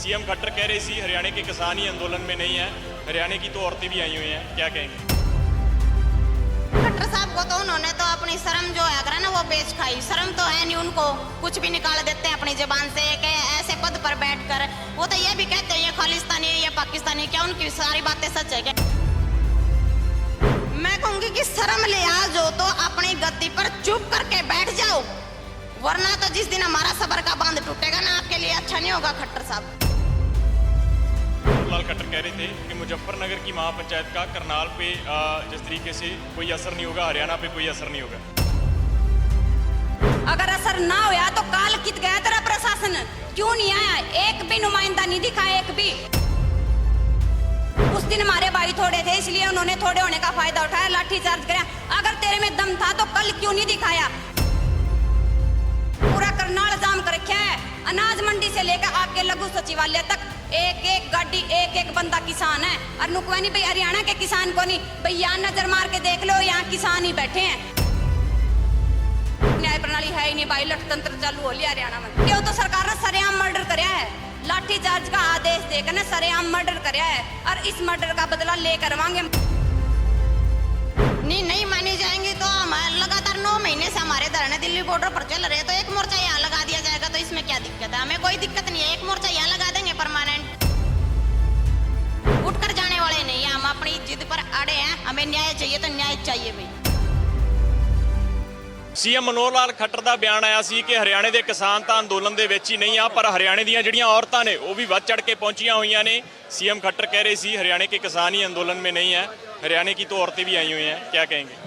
CM Khattar कह रहे सी हरियाणा के किसान ही आंदोलन में नहीं है, हरियाणा की तो औरतें भी आई हुई हैं, क्या कहेंगे? खट्टर साहब को तो उन्होंने तो अपनी शर्म जो है ना वो बेच खाई। शर्म तो है नहीं उनको, कुछ भी निकाल देते हैं अपनी जुबान से कि ऐसे पद पर बैठकर। वो तो ये भी कहते हैं ये खालिस्तानी है, ये पाकिस्तानी। क्या उनकी सारी बातें सच है क्या? मैं कहूंगी कि शर्म लिहाज हो तो अपनी गद्दी पर चुप करके बैठ जाओ, वरना तो जिस दिन हमारा सबर का बांध टूटेगा ना, आपके लिए अच्छा नहीं होगा खट्टर साहब। लाल खट्टर कह रहे थे कि मुजफ्फरनगर की महापंचायत का करनाल पे जिस तरीके से कोई असर नहीं होगा, हरियाणा पे कोई असर नहीं होगा। अगर असर ना होया तो काल कित गया तेरा प्रशासन, क्यों नहीं आया? एक भी नुमाइंदा नहीं दिखा, एक भी। उस दिन हमारे भाई थोड़े थे इसलिए उन्होंने थोड़े होने का फायदा उठाया, लाठीचार्ज कराया। अगर तेरे में दम था तो कल क्यों नहीं दिखाया? पूरा करनाल जाम कर रखा है, अनाज मंडी से लेकर आपके लघु सचिवालय तक एक एक गाड़ी, एक एक बंदा किसान है। और नुकवानी भाई हरियाणा के किसान को नहीं भाई, यहाँ नजर मार के देख लो, यहाँ किसान ही बैठे हैं। न्याय प्रणाली है ही नहीं भाई, लठतंत्र चालू हो लिया हरियाणा में। क्यों? तो सरकार ने सरेआम मर्डर कराया है, लाठीचार्ज का आदेश देकर ना सरेआम मर्डर कराया है, और इस मर्डर का बदला लेकर आवांगे। नहीं मानी जाएंगी तो हम लगातार 9 महीने से हमारे धरने दिल्ली बॉर्डर पर चल रहे हैं, तो एक मोर्चा यहाँ लगा दिया जाएगा तो इसमें क्या दिक्कत है? हमें कोई दिक्कत नहीं है, एक मोर्चा यहाँ लगा देंगे परमानेंट। उठकर जाने वाले नहीं है, हम अपनी जिद पर अड़े हैं। हमें न्याय चाहिए तो न्याय चाहिए भाई। सीएम मनोहर लाल खट्टर ਦਾ ਬਿਆਨ ਆਇਆ ਸੀ ਕਿ ਹਰਿਆਣੇ ਦੇ ਕਿਸਾਨ ਤਾਂ ਅੰਦੋਲਨ ਦੇ ਵਿੱਚ ਹੀ ਨਹੀਂ ਆ, ਪਰ ਹਰਿਆਣੇ ਦੀਆਂ ਜਿਹੜੀਆਂ ਔਰਤਾਂ ਨੇ ਉਹ ਵੀ ਵੱਧ ਚੜ ਕੇ ਪਹੁੰਚੀਆਂ ਹੋਈਆਂ ਨੇ। सीएम खट्टर कह रहे सी हरियाणा के किसान ही आंदोलन में नहीं है, हरियाणा की तो औरतें भी आई हुई हैं, क्या कहेंगे?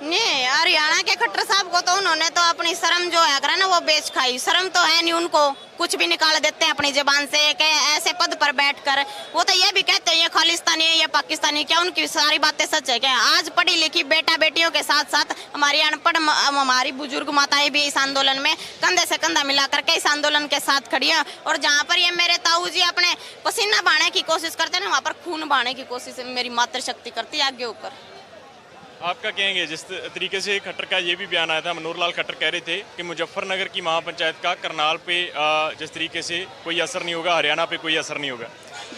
नहीं, हरियाणा के खट्टर साहब को तो उन्होंने तो अपनी शर्म जो है ना वो बेच खाई। शर्म तो है नहीं उनको, कुछ भी निकाल देते हैं अपनी जुबान से कि ऐसे पद पर बैठकर। वो तो ये भी कहते हैं ये खालिस्तानी है, ये पाकिस्तानी। क्या उनकी सारी बातें सच है क्या? आज पढ़ी लिखी बेटा बेटियों के साथ साथ हमारी अनपढ़ हमारी बुजुर्ग माताएं भी इस आंदोलन में कंधे से कंधा मिला करके इस आंदोलन के साथ खड़ी है। और जहाँ पर ये मेरे ताऊ जी अपने पसीना बहाने की कोशिश करते हैं ना, वहाँ पर खून बहाने की कोशिश मेरी मातृशक्ति करती है आगे ऊपर। आप क्या कहेंगे? जिस तरीके से खट्टर का ये भी बयान आया था, मनोहर लाल खट्टर कह रहे थे कि मुजफ्फरनगर की महापंचायत का करनाल पे जिस तरीके से कोई असर नहीं होगा, हरियाणा पे कोई असर नहीं होगा।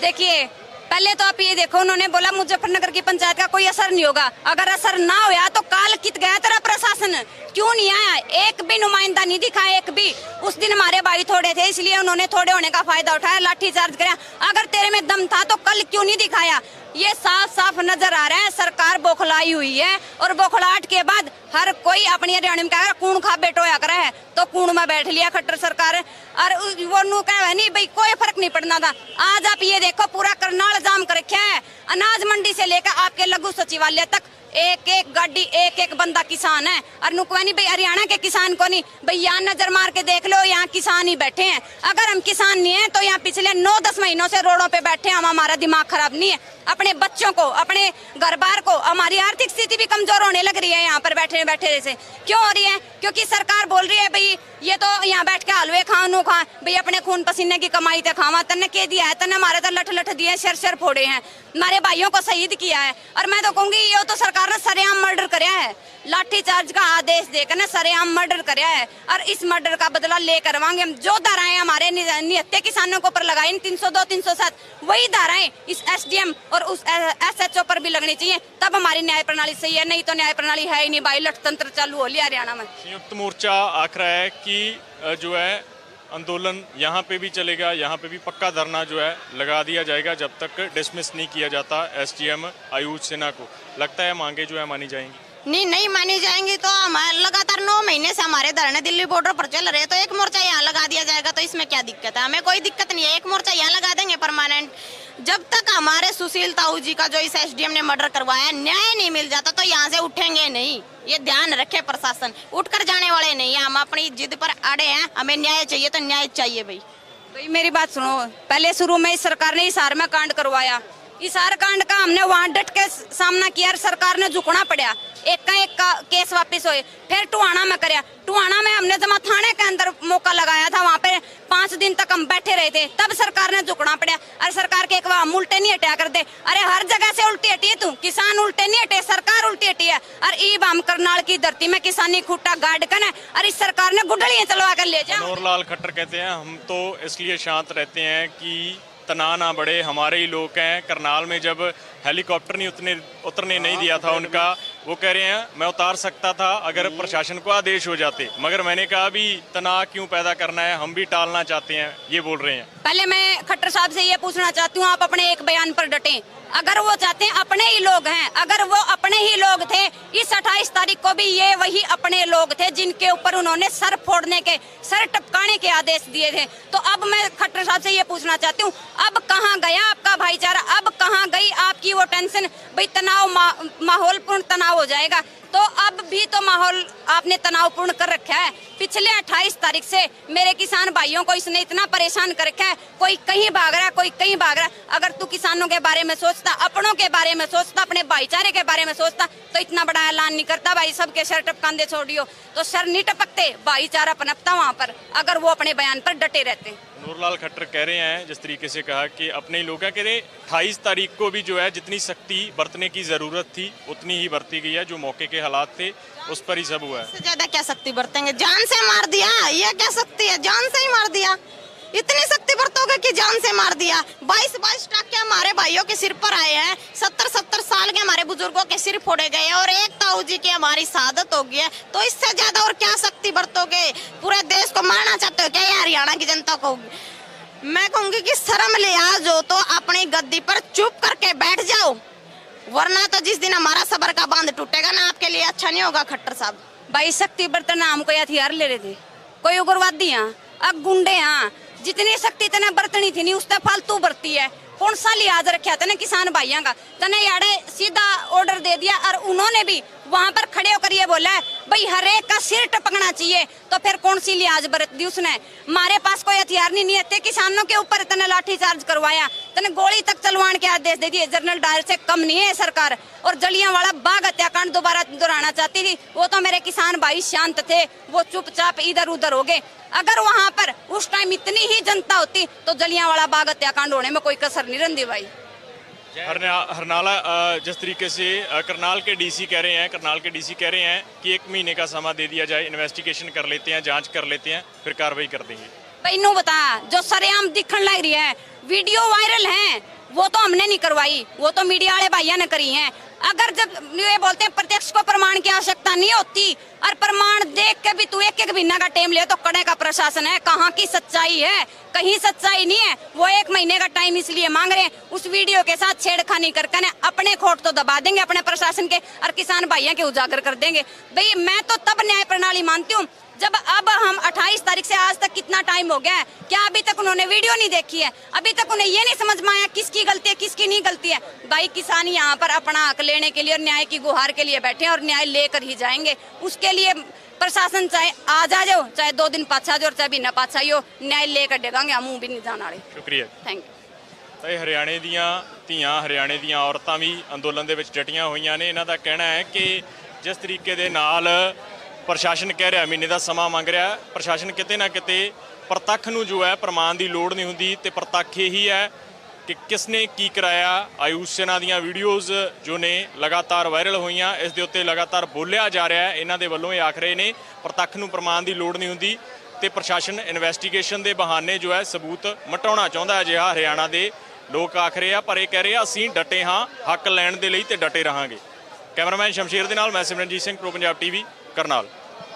देखिए, पहले तो आप ये देखो, उन्होंने बोला मुजफ्फरनगर की पंचायत का कोई असर नहीं होगा। अगर असर ना होया तो काल कित गया तेरा प्रशासन, क्यों नहीं आया? एक भी नुमाइंदा नहीं दिखा, एक भी। उस दिन हमारे भाई थोड़े थे इसलिए उन्होंने थोड़े होने का फायदा उठाया, लाठीचार्ज कराया। अगर तेरे में दम था तो कल क्यों नहीं दिखाया? ये साफ साफ नजर आ रहा है सरकार बौखलाई हुई है, और बौखलाहट के बाद हर कोई अपनी हरियाणा में कह कूण खा बेटो या करे है तो कूण में बैठ लिया खट्टर सरकार। और वो नू कह नहीं भाई कोई फर्क नहीं पड़ना था। आज आप ये देखो पूरा करनाल जाम कर रखा है, अनाज मंडी से लेकर आपके लघु सचिवालय तक एक एक गाड़ी, एक एक बंदा किसान है। और नुकवानी भाई हरियाणा के किसान को नहीं भाई, यहाँ नजर मार के देख लो, यहाँ किसान ही बैठे हैं। अगर हम किसान नहीं है तो यहाँ पिछले 9-10 महीनों से रोडों पे बैठे हैं। हम हमारा दिमाग खराब नहीं है, अपने बच्चों को, अपने घर बार को, हमारी आर्थिक स्थिति भी कमजोर होने लग रही है यहाँ पर बैठे बैठे जैसे। क्यों हो रही है? क्योंकि सरकार बोल रही है भाई ये तो यहाँ बैठ के हलवे खा नू खा भाई, अपने खून पसीने की कमाई ते खावा। तन्ने के दिया है, तन्ने हमारे तो लठ लठ दिए, शर फोड़े हैं, हमारे भाइयों को शहीद किया है। और मैं तो कहूंगी ये तो सरकार ने सरेआम मर्डर कराया है, लाठीचार्ज का आदेश देकर ना सरेआम मर्डर कराया है, और इस मर्डर का बदला लेकर आवांगे हम। जो धाराएं हमारे निहत्थे किसानों को ऊपर लगाई 302, 307, वही धाराएं इस एसडीएम और उस एसएचओ पर भी लगनी चाहिए, तब हमारी न्याय प्रणाली सही है। नहीं तो न्याय प्रणाली है ही नहीं भाई, लठतंत्र चालू हो लिया हरियाणा में। संयुक्त मोर्चा आख रहा है कि जो है आंदोलन यहाँ पे भी चलेगा, यहाँ पे भी पक्का धरना जो है लगा दिया जाएगा जब तक डिसमिस नहीं किया जाता एसडीएम आयुष सिन्हा को। लगता है मांगे जो है मानी जाएंगी? नहीं मानी जाएंगी तो हम लगातार 9 महीने से हमारे धरने दिल्ली बॉर्डर पर चल रहे हैं, तो एक मोर्चा यहाँ लगा दिया जाएगा तो इसमें क्या दिक्कत है? हमें कोई दिक्कत नहीं है, एक मोर्चा यहाँ लगा देंगे परमानेंट। जब तक हमारे सुशील ताऊ जी का जो इस एसडीएम ने मर्डर करवाया न्याय नहीं मिल जाता तो यहाँ से उठेंगे नहीं। ये ध्यान रखे प्रशासन, उठकर जाने वाले नहीं है। हम अपनी जिद पर अड़े हैं, हमें न्याय चाहिए तो न्याय चाहिए भाई। भाई मेरी बात सुनो, पहले शुरू में इस सरकार ने हिसार में कांड करवाया, हिसार कांड का हमने वहां डट के सामना किया, सरकार ने झुकना पड़ा। एक का केस वापस हुए, फिर टुहाना में कराया। टुहाना में हमने जमा थाने के अंदर मौका लगाया था, वहाँ पे 5 दिन तक हम बैठे रहे थे, तब सरकार ने झुकना पड़ा। अरे सरकार के एक बार हम उल्टे नहीं हटा करते, अरे हर जगह से उल्टी हटी है तू, किसान उल्टे नहीं हटे, सरकार उल्टी हटी है। और ईब हम करनाल की धरती में किसानी खूटा गाड़ कर है, अरे इस सरकार ने गुडलियां चलवा कर ले जा। मनोहर लाल खट्टर कहते हैं हम तो इसलिए शांत रहते हैं कि तनाव ना बढ़े, हमारे ही लोग हैं। करनाल में जब हेलीकॉप्टर नहीं उतरने नहीं दिया था उनका, वो कह रहे हैं मैं उतार सकता था अगर प्रशासन को आदेश हो जाते, मगर मैंने कहा अभी तनाव क्यों पैदा करना है, हम भी टालना चाहते हैं, ये बोल रहे हैं। पहले मैं खट्टर साहब से ये पूछना चाहती हूँ, आप अपने एक बयान पर डटें। अगर वो चाहते हैं, अपने ही लोग हैं, अगर वो अपने ही लोग थे, इस 28 तारीख को भी ये वही अपने लोग थे जिनके ऊपर उन्होंने सर फोड़ने के, सर टपकाने के आदेश दिए थे। तो अब मैं खट्टर साहब से ये पूछना चाहती हूँ, अब कहाँ गया आपका भाईचारा, अब कहाँ गई आपकी वो टेंशन? भाई तनाव माहौलपूर्ण तनाव हो जाएगा, तो अब भी तो माहौल आपने तनावपूर्ण कर रखा है। पिछले 28 तारीख से मेरे किसान भाइयों को इसने इतना परेशान कर रखा है, कोई कहीं भाग रहा है, कोई कहीं भाग रहा है। अगर तू किसानों के बारे में सोचता, अपनों के बारे में सोचता, अपने भाईचारे के बारे में सोचता, तो इतना बड़ा ऐलान नहीं करता भाई सबके सर टपकांदे छोड़ियो। तो सर नहीं टपकते, भाईचारा पनपता वहाँ पर, अगर वो अपने बयान पर डटे रहते। नूरलाल खट्टर कह रहे हैं, जिस तरीके से कहा कि अपने लोग कह रहे 28 तारीख को भी जो है जितनी सख्ती बरतने की जरूरत थी उतनी ही बरती गई है, जो मौके के हालात थे उस पर ही सब हुआ है। इससे ज्यादा क्या सख्ती बरतेंगे? जान से मार दिया, ये क्या सख्ती है? जान से ही मार दिया। इतनी सख्ती बरतोगे कि जान से मार दिया। 22 टाके हमारे भाइयों के सिर पर आए हैं, 70 साल के हमारे बुजुर्गों के सिर फोड़े गए और एक ताऊ जी की हमारी शहादत हो गई है। तो इससे ज्यादा और क्या सख्ती बरतोगे? पूरे देश को मारना चाहते हो क्या ये हरियाणा की जनता को? मैं कहूंगी कि शर्म लिहाज हो तो अपनी गद्दी पर चुप करके बैठ जाओ, वरना तो जिस दिन हमारा सबर का बांध टूटेगा ना, आपके लिए अच्छा नहीं होगा खट्टर साहब। भाई शक्ति बरतना हम कोई हथियार ले रहे थे, कोई उग्रवादी यहाँ, अब गुंडे यहाँ, जितनी शक्ति तने बरतनी थी नहीं उसने फालतू बरती है। कौन सा लिहाज रखा तने किसान भाइयों का? तने यारे सीधा ऑर्डर दे दिया और उन्होंने भी वहां पर खड़े होकर ये बोला है भाई हर एक का सिर टपकना चाहिए। तो फिर कौन सी लिहाज बरत दी उसने? हमारे पास कोई हथियार नहीं है, किसानों के ऊपर तने लाठी चार्ज करवाया, तने गोली तक चलवाने के आदेश दे दिए। जनरल डायर से कम नहीं है सरकार। और जलियांवाला बाग हत्याकांड दोबारा दोहराना चाहती थी, वो तो मेरे किसान भाई शांत थे, वो चुपचाप इधर उधर हो गए। अगर वहां पर उस टाइम इतनी ही जनता होती तो जलियांवाला बाग हत्याकांड होने में कोई कसर नहीं रहती भाई। हरनाला जिस तरीके से करनाल के डीसी कह रहे हैं कि 1 महीने का समय दे दिया जाए, इन्वेस्टिगेशन कर लेते हैं, जांच कर लेते हैं, फिर कार्रवाई कर देंगे। भाई नू बता, जो सरेआम दिखने लग रही है, वीडियो वायरल है, वो तो हमने नहीं करवाई, वो तो मीडिया वाले भाइयों ने करी है। अगर जब ये बोलते हैं प्रत्यक्ष को प्रमाण की आवश्यकता नहीं होती, और प्रमाण देख के भी तू एक महीना का टाइम ले, तो कड़े का प्रशासन है, कहाँ की सच्चाई है? कहीं सच्चाई नहीं है। वो 1 महीने का टाइम इसलिए मांग रहे हैं, उस वीडियो के साथ छेड़खानी करके ना अपने खोट तो दबा देंगे अपने प्रशासन के, और किसान भाइयों के उजागर कर देंगे। भाई मैं तो तब न्याय प्रणाली मानती हूँ जब अब हम 28 तारीख से आज तक कितना टाइम हो गया है, क्या अभी तक उन्होंने वीडियो नहीं देखी है? अभी तक उन्हें ये नहीं समझ में आया किसकी गलती है किसकी नहीं गलती है। भाई किसान यहाँ पर अपना हक लेने के लिए और न्याय की गुहार के लिए बैठे हैं और न्याय लेकर ही जाएंगे। उसके लिए प्रशासन चाहे आज आ जाओ, चाहे 2 दिन पाछा जाओ, चाहे बिना पाछा ही हो, न्याय लेकर डेगांगे, हम भी नहीं जाने वाले। शुक्रिया, थैंक यू। ਤਾਂ ਹਰਿਆਣੇ ਦੀਆਂ ਧੀਆਂ, ਹਰਿਆਣੇ ਦੀਆਂ ਔਰਤਾਂ ਵੀ ਅੰਦੋਲਨ ਦੇ ਵਿੱਚ ਡਟੀਆਂ ਹੋਈਆਂ ਨੇ। ਇਹਨਾਂ ਦਾ ਕਹਿਣਾ ਹੈ ਕਿ ਜਿਸ ਤਰੀਕੇ ਦੇ ਨਾਲ ਪ੍ਰਸ਼ਾਸਨ ਕਹਿ ਰਿਹਾ ਮਹੀਨੇ ਦਾ ਸਮਾਂ ਮੰਗ ਰਿਹਾ, ਪ੍ਰਸ਼ਾਸਨ ਕਿਤੇ ਨਾ ਕਿਤੇ ਪ੍ਰਤੱਖ ਨੂੰ ਜੋ ਹੈ ਪ੍ਰਮਾਣ ਦੀ ਲੋੜ ਨਹੀਂ ਹੁੰਦੀ, ਤੇ ਪ੍ਰਤੱਖ ਇਹੀ ਹੈ ਕਿ ਕਿਸਨੇ ਕੀ ਕਰਾਇਆ। ਆਯੂਸ਼ ਸੈਨਾ ਦੀਆਂ ਵੀਡੀਓਜ਼ ਜੋ ਨੇ ਲਗਾਤਾਰ ਵਾਇਰਲ ਹੋਈਆਂ, ਇਸ ਦੇ ਉੱਤੇ ਲਗਾਤਾਰ ਬੋਲਿਆ ਜਾ ਰਿਹਾ ਹੈ। ਇਹਨਾਂ ਦੇ ਵੱਲੋਂ ਇਹ ਆਖ ਰਹੇ ਨੇ ਪ੍ਰਤੱਖ ਨੂੰ ਪ੍ਰਮਾਣ ਦੀ ਲੋੜ ਨਹੀਂ ਹੁੰਦੀ, ਤੇ ਪ੍ਰਸ਼ਾਸਨ ਇਨਵੈਸਟੀਗੇਸ਼ਨ ਦੇ ਬਹਾਨੇ ਜੋ ਹੈ ਸਬੂਤ ਮਟਾਉਣਾ ਚਾਹੁੰਦਾ। ਅਜਿਹਾ ਹਰਿਆਣਾ ਦੇ ਲੋਕ ਆਖ ਰਹੇ ਆ, ਪਰ ਇਹ ਕਹਿ ਰਹੇ ਆ ਅਸੀਂ ਡਟੇ ਹਾਂ ਹੱਕ ਲੈਣ ਦੇ ਲਈ ਤੇ ਡਟੇ ਰਹਾਂਗੇ। ਕੈਮਰਾਮੈਨ ਸ਼ਮਸ਼ੀਰ ਦੇ ਨਾਲ ਮੈਂ ਸਿਮਰਨਜੀਤ ਸਿੰਘ, ਪ੍ਰੋ ਪੰਜਾਬ ਟੀਵੀ, ਕਰਨਾਲ।